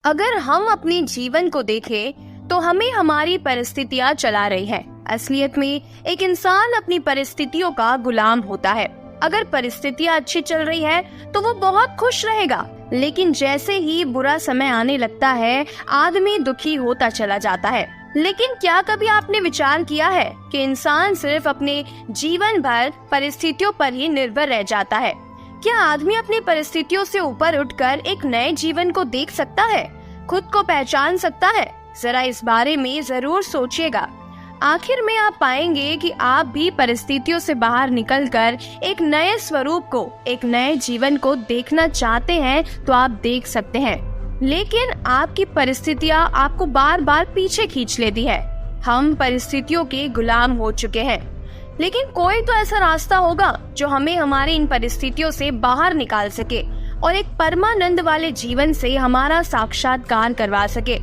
अगर हम अपने जीवन को देखें तो हमें हमारी परिस्थितियां चला रही है। असलियत में एक इंसान अपनी परिस्थितियों का गुलाम होता है। अगर परिस्थितियां अच्छी चल रही है तो वो बहुत खुश रहेगा, लेकिन जैसे ही बुरा समय आने लगता है आदमी दुखी होता चला जाता है। लेकिन क्या कभी आपने विचार किया है कि इंसान सिर्फ अपने जीवन भर परिस्थितियों पर ही निर्भर रह जाता है? क्या आदमी अपनी परिस्थितियों से ऊपर उठकर एक नए जीवन को देख सकता है, खुद को पहचान सकता है? जरा इस बारे में जरूर सोचिएगा। आखिर में आप पाएंगे कि आप भी परिस्थितियों से बाहर निकलकर एक नए स्वरूप को, एक नए जीवन को देखना चाहते हैं तो आप देख सकते हैं। लेकिन आपकी परिस्थितियां आपको बार बार पीछे खींच लेती है। हम परिस्थितियों के गुलाम हो चुके हैं, लेकिन कोई तो ऐसा रास्ता होगा जो हमें हमारी इन परिस्थितियों से बाहर निकाल सके और एक परमानंद वाले जीवन से हमारा साक्षात्कार करवा सके।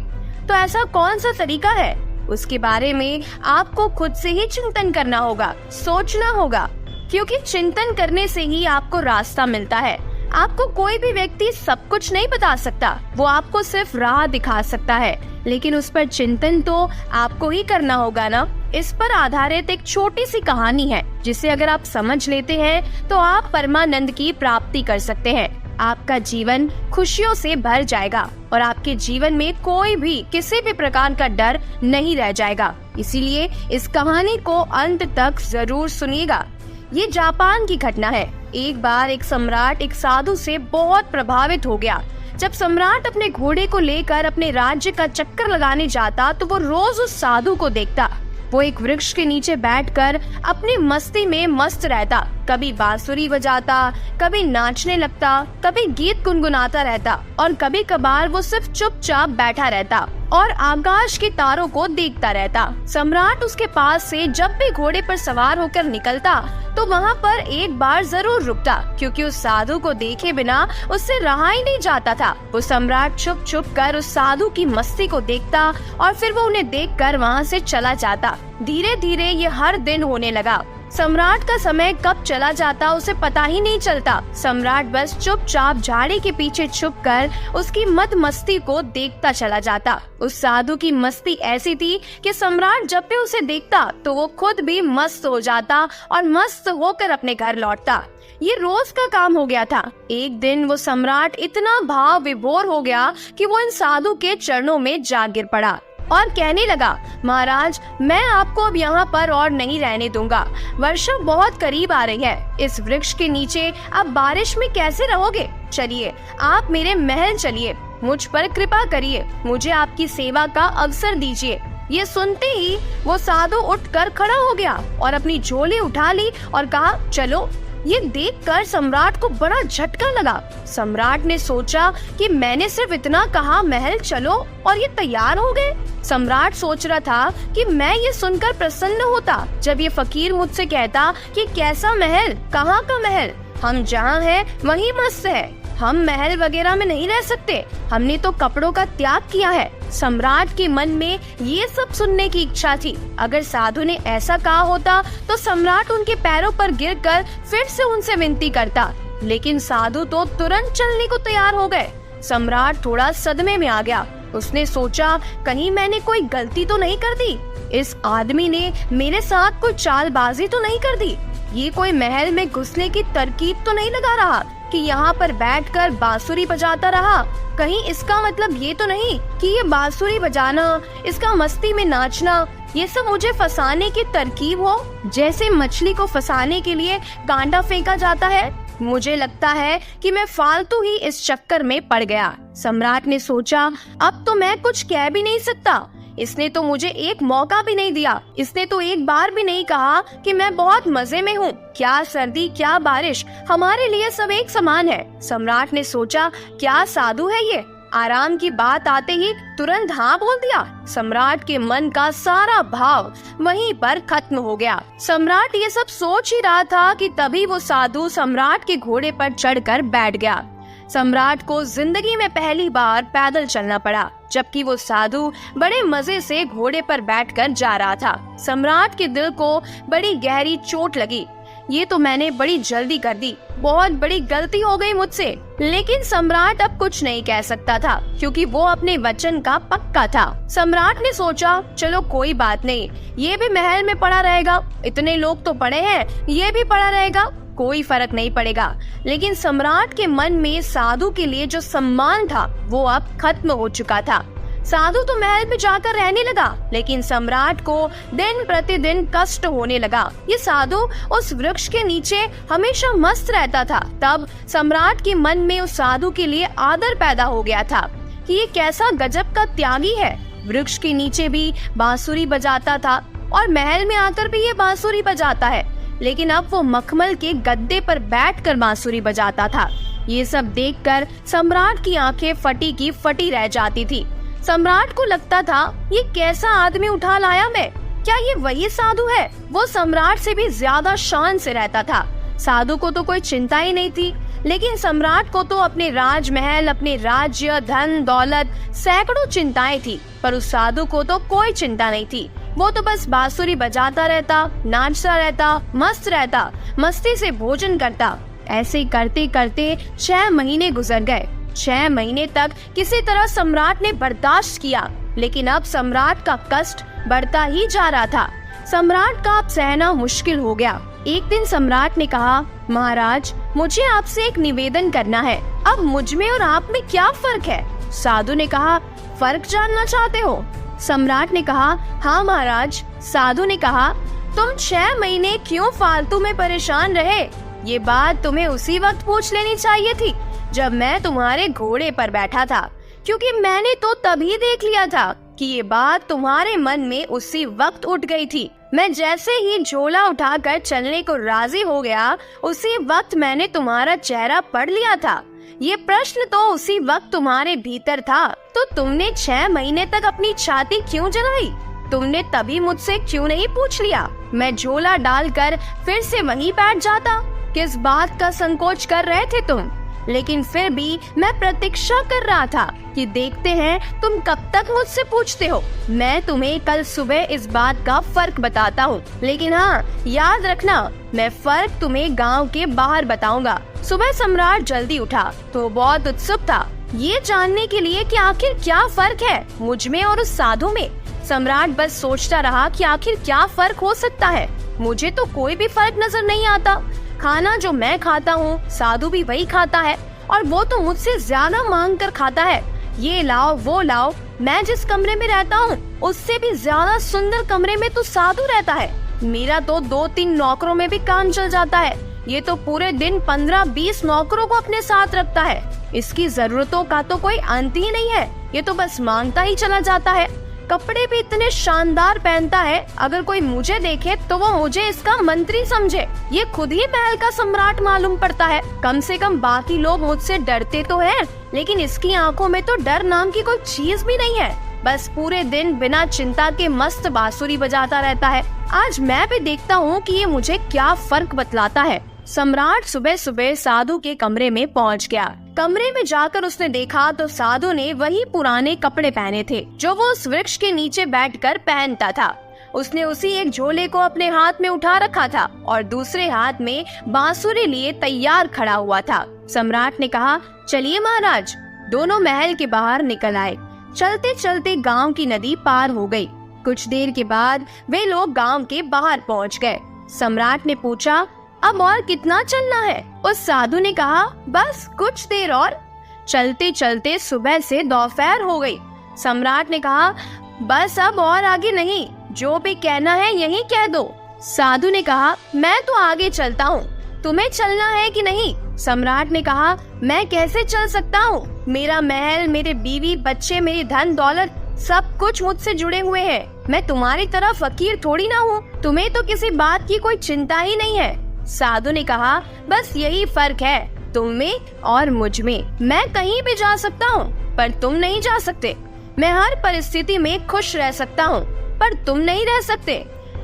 तो ऐसा कौन सा तरीका है, उसके बारे में आपको खुद से ही चिंतन करना होगा, सोचना होगा, क्योंकि चिंतन करने से ही आपको रास्ता मिलता है। आपको कोई भी व्यक्ति सब कुछ नहीं बता सकता, वो आपको सिर्फ राह दिखा सकता है, लेकिन उस पर चिंतन तो आपको ही करना होगा ना। इस पर आधारित एक छोटी सी कहानी है जिसे अगर आप समझ लेते हैं तो आप परमानंद की प्राप्ति कर सकते हैं। आपका जीवन खुशियों से भर जाएगा और आपके जीवन में कोई भी किसी भी प्रकार का डर नहीं रह जाएगा। इसीलिए इस कहानी को अंत तक जरूर सुनिएगा। ये जापान की घटना है। एक बार एक सम्राट एक साधु से बहुत प्रभावित हो गया। जब सम्राट अपने घोड़े को लेकर अपने राज्य का चक्कर लगाने जाता तो वो रोज उस साधु को देखता। वो एक वृक्ष के नीचे बैठकर अपनी मस्ती में मस्त रहता, कभी बांसुरी बजाता, कभी नाचने लगता, कभी गीत गुनगुनाता रहता और कभी कभार वो सिर्फ चुपचाप बैठा रहता और आकाश के तारों को देखता रहता। सम्राट उसके पास से जब भी घोड़े पर सवार होकर निकलता तो वहाँ पर एक बार जरूर रुकता, क्योंकि उस साधु को देखे बिना उससे रहा ही नहीं जाता था। वो सम्राट छुप छुप कर उस साधु की मस्ती को देखता और फिर वो उन्हें देखकर वहाँ से चला जाता। धीरे धीरे ये हर दिन होने लगा। सम्राट का समय कब चला जाता उसे पता ही नहीं चलता। सम्राट बस चुपचाप झाड़ी के पीछे छुपकर उसकी मद मस्ती को देखता चला जाता। उस साधु की मस्ती ऐसी थी कि सम्राट जब भी उसे देखता तो वो खुद भी मस्त हो जाता और मस्त होकर अपने घर लौटता। ये रोज का काम हो गया था। एक दिन वो सम्राट इतना भाव विभोर हो गया कि वो इन साधु के चरणों में जा गिर पड़ा और कहने लगा, महाराज, मैं आपको अब यहाँ पर और नहीं रहने दूंगा। वर्षा बहुत करीब आ रही है। इस वृक्ष के नीचे आप बारिश में कैसे रहोगे? चलिए, आप मेरे महल चलिए, मुझ पर कृपा करिए, मुझे आपकी सेवा का अवसर दीजिए। ये सुनते ही वो साधु उठकर खड़ा हो गया और अपनी झोली उठा ली और कहा, चलो। ये देखकर सम्राट को बड़ा झटका लगा। सम्राट ने सोचा कि मैंने सिर्फ इतना कहा महल चलो और ये तैयार हो गए। सम्राट सोच रहा था कि मैं ये सुनकर प्रसन्न होता जब ये फकीर मुझसे कहता कि कैसा महल, कहाँ का महल, हम जहाँ हैं वहीं मस्त है, हम महल वगैरह में नहीं रह सकते, हमने तो कपड़ों का त्याग किया है। सम्राट के मन में ये सब सुनने की इच्छा थी। अगर साधु ने ऐसा कहा होता तो सम्राट उनके पैरों पर गिरकर फिर से उनसे विनती करता, लेकिन साधु तो तुरंत चलने को तैयार हो गए। सम्राट थोड़ा सदमे में आ गया। उसने सोचा, कहीं मैंने कोई गलती तो नहीं कर दी, इस आदमी ने मेरे साथ कोई चालबाजी तो नहीं कर दी, ये कोई महल में घुसने की तरकीब तो नहीं लगा रहा कि यहाँ पर बैठकर बांसुरी बजाता रहा। कहीं इसका मतलब ये तो नहीं कि ये बांसुरी बजाना, इसका मस्ती में नाचना, ये सब मुझे फंसाने की तरकीब हो, जैसे मछली को फंसाने के लिए कांटा फेंका जाता है। मुझे लगता है कि मैं फालतू ही इस चक्कर में पड़ गया। सम्राट ने सोचा, अब तो मैं कुछ कह भी नहीं सकता। इसने तो मुझे एक मौका भी नहीं दिया। इसने तो एक बार भी नहीं कहा कि मैं बहुत मजे में हूँ। क्या सर्दी, क्या बारिश, हमारे लिए सब एक समान है। सम्राट ने सोचा, क्या साधु है ये, आराम की बात आते ही तुरंत हाँ बोल दिया। सम्राट के मन का सारा भाव वहीं पर खत्म हो गया। सम्राट ये सब सोच ही रहा था कि तभी वो साधु सम्राट के घोड़े पर चढ़कर बैठ गया। सम्राट को जिंदगी में पहली बार पैदल चलना पड़ा, जबकि वो साधु बड़े मजे से घोड़े पर बैठकर जा रहा था। सम्राट के दिल को बड़ी गहरी चोट लगी। ये तो मैंने बड़ी जल्दी कर दी, बहुत बड़ी गलती हो गई मुझसे। लेकिन सम्राट अब कुछ नहीं कह सकता था क्योंकि वो अपने वचन का पक्का था। सम्राट ने सोचा चलो कोई बात नहीं, ये भी महल में पड़ा रहेगा, इतने लोग तो पड़े हैं, ये भी पड़ा रहेगा, कोई फर्क नहीं पड़ेगा। लेकिन सम्राट के मन में साधु के लिए जो सम्मान था वो अब खत्म हो चुका था। साधु तो महल में जाकर रहने लगा, लेकिन सम्राट को दिन प्रतिदिन कष्ट होने लगा। ये साधु उस वृक्ष के नीचे हमेशा मस्त रहता था। तब सम्राट के मन में उस साधु के लिए आदर पैदा हो गया था कि ये कैसा गजब का त्यागी है। वृक्ष के नीचे भी बांसुरी बजाता था और महल में आकर भी ये बांसुरी बजाता है, लेकिन अब वो मखमल के गद्दे पर बैठकर बांसुरी बजाता था। ये सब देखकर सम्राट की आंखें फटी की फटी रह जाती थी। सम्राट को लगता था ये कैसा आदमी उठा लाया मैं, क्या ये वही साधु है? वो सम्राट से भी ज्यादा शान से रहता था। साधु को तो कोई चिंता ही नहीं थी, लेकिन सम्राट को तो अपने राजमहल, अपने राज्य, धन दौलत, सैकड़ों चिंताएं थी। पर उस साधु को तो कोई चिंता नहीं थी। वो तो बस बांसुरी बजाता रहता, नाचता रहता, मस्त रहता, मस्ती से भोजन करता। ऐसे करते करते 6 महीने गुजर गए। 6 महीने तक किसी तरह सम्राट ने बर्दाश्त किया, लेकिन अब सम्राट का कष्ट बढ़ता ही जा रहा था। सम्राट का अब सहना मुश्किल हो गया। एक दिन सम्राट ने कहा, महाराज मुझे आपसे एक निवेदन करना है। अब मुझ में और आप में क्या फर्क है? साधु ने कहा, फर्क जानना चाहते हो? सम्राट ने कहा, हाँ महाराज। साधु ने कहा, तुम 6 महीने क्यों फालतू में परेशान रहे? ये बात तुम्हें उसी वक्त पूछ लेनी चाहिए थी जब मैं तुम्हारे घोड़े पर बैठा था, क्योंकि मैंने तो तभी देख लिया था कि ये बात तुम्हारे मन में उसी वक्त उठ गई थी। मैं जैसे ही झोला उठाकर चलने को राजी हो गया, उसी वक्त मैंने तुम्हारा चेहरा पढ़ लिया था। ये प्रश्न तो उसी वक्त तुम्हारे भीतर था, तो तुमने 6 महीने तक अपनी छाती क्यों जलाई? तुमने तभी मुझसे क्यों नहीं पूछ लिया? मैं झोला डालकर फिर से वहीं बैठ जाता। किस बात का संकोच कर रहे थे तुम? लेकिन फिर भी मैं प्रतीक्षा कर रहा था कि देखते हैं तुम कब तक मुझसे पूछते हो। मैं तुम्हें कल सुबह इस बात का फर्क बताता हूँ, लेकिन हाँ याद रखना, मैं फर्क तुम्हें गांव के बाहर बताऊंगा। सुबह सम्राट जल्दी उठा तो बहुत उत्सुक था ये जानने के लिए कि आखिर क्या फर्क है मुझ में और उस साधु में। सम्राट बस सोचता रहा कि आखिर क्या फर्क हो सकता है। मुझे तो कोई भी फर्क नजर नहीं आता। खाना जो मैं खाता हूँ साधु भी वही खाता है, और वो तो मुझसे ज्यादा मांग कर खाता है। ये लाओ वो लाओ। मैं जिस कमरे में रहता हूँ उससे भी ज्यादा सुंदर कमरे में तो साधु रहता है। मेरा तो 2-3 नौकरों में भी काम चल जाता है। ये तो पूरे दिन 15-20 नौकरों को अपने साथ रखता है। इसकी जरूरतों का तो कोई अंत ही नहीं है। ये तो बस मांगता ही चला जाता है। कपड़े भी इतने शानदार पहनता है, अगर कोई मुझे देखे तो वो मुझे इसका मंत्री समझे। ये खुद ही महल का सम्राट मालूम पड़ता है। कम से कम बाकी लोग मुझसे डरते तो हैं, लेकिन इसकी आंखों में तो डर नाम की कोई चीज भी नहीं है। बस पूरे दिन बिना चिंता के मस्त बांसुरी बजाता रहता है। आज मैं भी देखता हूँ कि ये मुझे क्या फर्क बतलाता है। सम्राट सुबह सुबह साधु के कमरे में पहुँच गया। कमरे में जाकर उसने देखा तो साधु ने वही पुराने कपड़े पहने थे जो वो उस वृक्ष के नीचे बैठकर पहनता था। उसने उसी एक झोले को अपने हाथ में उठा रखा था और दूसरे हाथ में बांसुरी लिए तैयार खड़ा हुआ था। सम्राट ने कहा, चलिए महाराज। दोनों महल के बाहर निकल आए। चलते चलते गांव की नदी पार हो गई। कुछ देर के बाद वे लोग गांव के बाहर पहुंच गए। सम्राट ने पूछा, अब और कितना चलना है? उस साधु ने कहा, बस कुछ देर और। चलते चलते सुबह से दोपहर हो गई। सम्राट ने कहा, बस अब और आगे नहीं, जो भी कहना है यही कह दो। साधु ने कहा, मैं तो आगे चलता हूँ, तुम्हें चलना है कि नहीं? सम्राट ने कहा, मैं कैसे चल सकता हूँ? मेरा महल, मेरे बीवी बच्चे, मेरी धन दौलत सब कुछ मुझसे जुड़े हुए हैं। मैं तुम्हारी तरह फकीर थोड़ी ना हूँ। तुम्हें तो किसी बात की कोई चिंता ही नहीं है। साधु ने कहा, बस यही फर्क है तुम में और मुझ में। मैं कहीं भी जा सकता हूँ पर तुम नहीं जा सकते। मैं हर परिस्थिति में खुश रह सकता हूँ पर तुम नहीं रह सकते।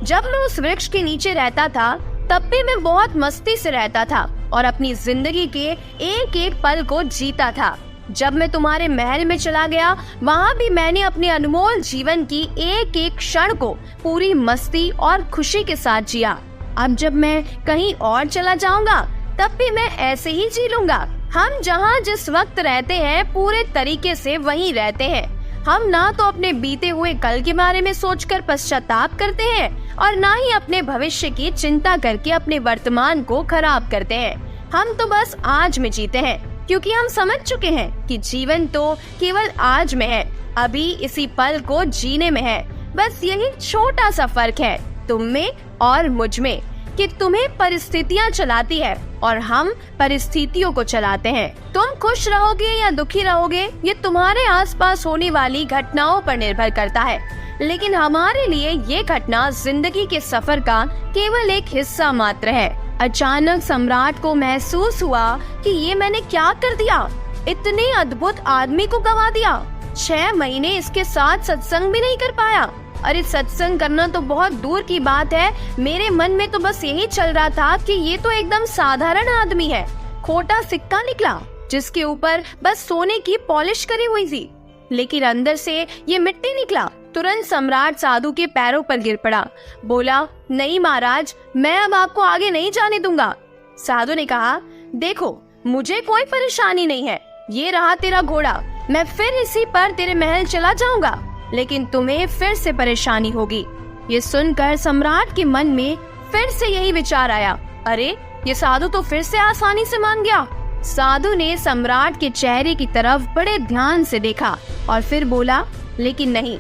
जब मैं उस वृक्ष के नीचे रहता था तब भी मैं बहुत मस्ती से रहता था और अपनी जिंदगी के एक एक पल को जीता था। जब मैं तुम्हारे महल में चला गया वहाँ भी मैंने अपने अनमोल जीवन की एक एक क्षण को पूरी मस्ती और खुशी के साथ जिया। अब जब मैं कहीं और चला जाऊंगा तब भी मैं ऐसे ही जी लूंगा। हम जहाँ जिस वक्त रहते हैं पूरे तरीके से वहीं रहते हैं। हम ना तो अपने बीते हुए कल के बारे में सोचकर पश्चाताप करते हैं और ना ही अपने भविष्य की चिंता करके अपने वर्तमान को खराब करते हैं। हम तो बस आज में जीते हैं, क्योंकि हम समझ चुके हैं कि जीवन तो केवल आज में है, अभी इसी पल को जीने में है। बस यही छोटा सा फर्क है तुम में और मुझ में, कि तुम्हें परिस्थितियाँ चलाती है और हम परिस्थितियों को चलाते हैं। तुम खुश रहोगे या दुखी रहोगे ये तुम्हारे आसपास होने वाली घटनाओं पर निर्भर करता है, लेकिन हमारे लिए ये घटना जिंदगी के सफर का केवल एक हिस्सा मात्र है। अचानक सम्राट को महसूस हुआ कि ये मैंने क्या कर दिया, इतने अद्भुत आदमी को गवा दिया। 6 महीने इसके साथ सत्संग भी नहीं कर पाया। अरे सत्संग करना तो बहुत दूर की बात है, मेरे मन में तो बस यही चल रहा था कि ये तो एकदम साधारण आदमी है, खोटा सिक्का निकला जिसके ऊपर बस सोने की पॉलिश करी हुई थी, लेकिन अंदर से ये मिट्टी निकला। तुरंत सम्राट साधु के पैरों पर गिर पड़ा, बोला, नहीं महाराज, मैं अब आपको आगे नहीं जाने दूंगा। साधु ने कहा, देखो मुझे कोई परेशानी नहीं है, ये रहा तेरा घोड़ा, मैं फिर इसी पर तेरे महल चला जाऊंगा, लेकिन तुम्हें फिर से परेशानी होगी। ये सुनकर सम्राट के मन में फिर से यही विचार आया, अरे ये साधु तो फिर से आसानी से मान गया। साधु ने सम्राट के चेहरे की तरफ बड़े ध्यान से देखा और फिर बोला, लेकिन नहीं,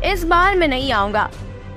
इस बार मैं नहीं आऊंगा,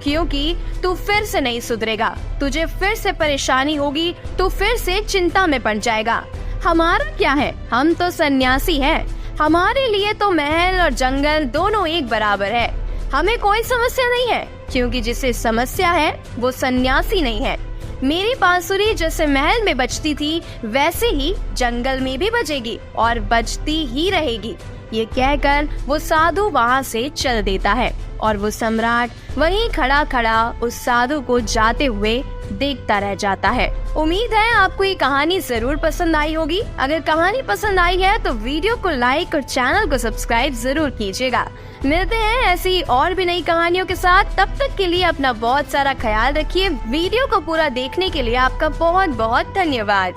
क्योंकि तू फिर से नहीं सुधरेगा, तुझे फिर से परेशानी होगी, तू फिर से चिंता में पड़ जाएगा। हमारा क्या है, हम तो सन्यासी हैं, हमारे लिए तो महल और जंगल दोनों एक बराबर है, हमें कोई समस्या नहीं है, क्योंकि जिसे समस्या है वो सन्यासी नहीं है। मेरी बांसुरी जैसे महल में बजती थी वैसे ही जंगल में भी बजेगी और बजती ही रहेगी। ये कहकर वो साधु वहाँ से चल देता है और वो सम्राट वहीं खड़ा खड़ा उस साधु को जाते हुए देखता रह जाता है। उम्मीद है आपको ये कहानी जरूर पसंद आई होगी। अगर कहानी पसंद आई है तो वीडियो को लाइक और चैनल को सब्सक्राइब जरूर कीजिएगा। मिलते हैं ऐसी और भी नई कहानियों के साथ, तब तक के लिए अपना बहुत सारा ख्याल रखिए। वीडियो को पूरा देखने के लिए आपका बहुत बहुत धन्यवाद।